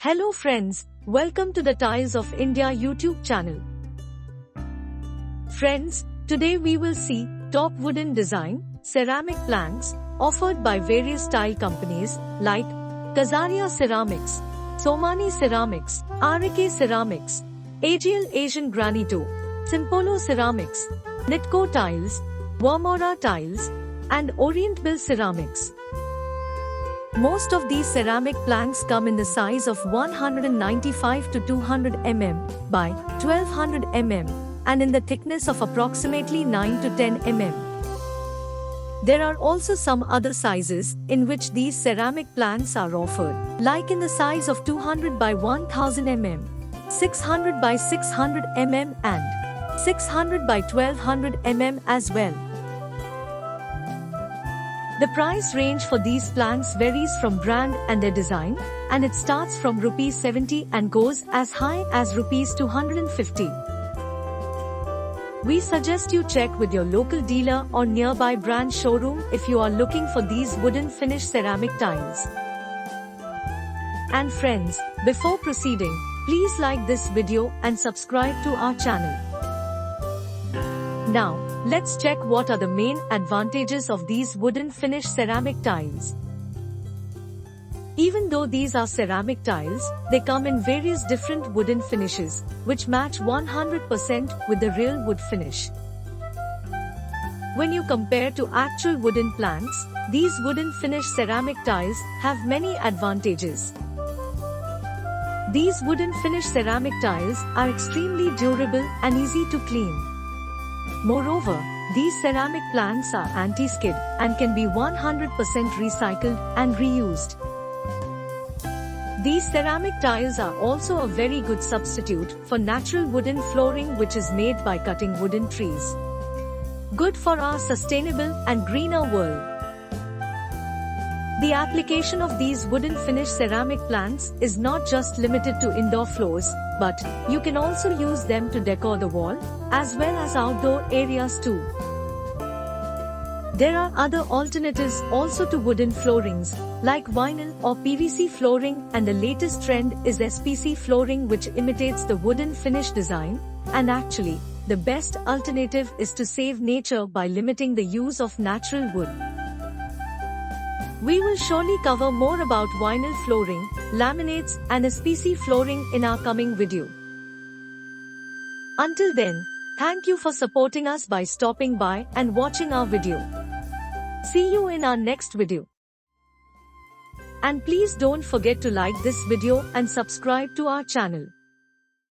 Hello friends, welcome to the Tiles of India YouTube channel. Friends, today we will see top wooden design, ceramic planks, offered by various tile companies like Kazaria Ceramics, Somani Ceramics, RK Ceramics, AGL Asian Granito, Simpolo Ceramics, Nitco Tiles, Wormora Tiles, and Orient Bill Ceramics. Most of these ceramic planks come in the size of 195 to 200 mm by 1200 mm and in the thickness of approximately 9 to 10 mm. There are also some other sizes in which these ceramic planks are offered, like in the size of 200 by 1000 mm, 600 by 600 mm and 600 by 1200 mm as well. The price range for these planks varies from brand and their design, and it starts from Rs 70 and goes as high as Rs 250. We suggest you check with your local dealer or nearby brand showroom if you are looking for these wooden finished ceramic tiles. And friends, before proceeding, please like this video and subscribe to our channel. Now, let's check what are the main advantages of these wooden finished ceramic tiles. Even though these are ceramic tiles, they come in various different wooden finishes, which match 100% with the real wood finish. When you compare to actual wooden planks, these wooden finished ceramic tiles have many advantages. These wooden finished ceramic tiles are extremely durable and easy to clean. Moreover, these ceramic planks are anti-skid and can be 100% recycled and reused. These ceramic tiles are also a very good substitute for natural wooden flooring which is made by cutting wooden trees. Good for our sustainable and greener world. The application of these wooden finished ceramic planks is not just limited to indoor floors, but you can also use them to decor the wall, as well as outdoor areas too. There are other alternatives also to wooden floorings, like vinyl or PVC flooring, and the latest trend is SPC flooring which imitates the wooden finish design, and actually, the best alternative is to save nature by limiting the use of natural wood. We will surely cover more about vinyl flooring, laminates and SPC flooring in our coming video. Until then, thank you for supporting us by stopping by and watching our video. See you in our next video. And please don't forget to like this video and subscribe to our channel.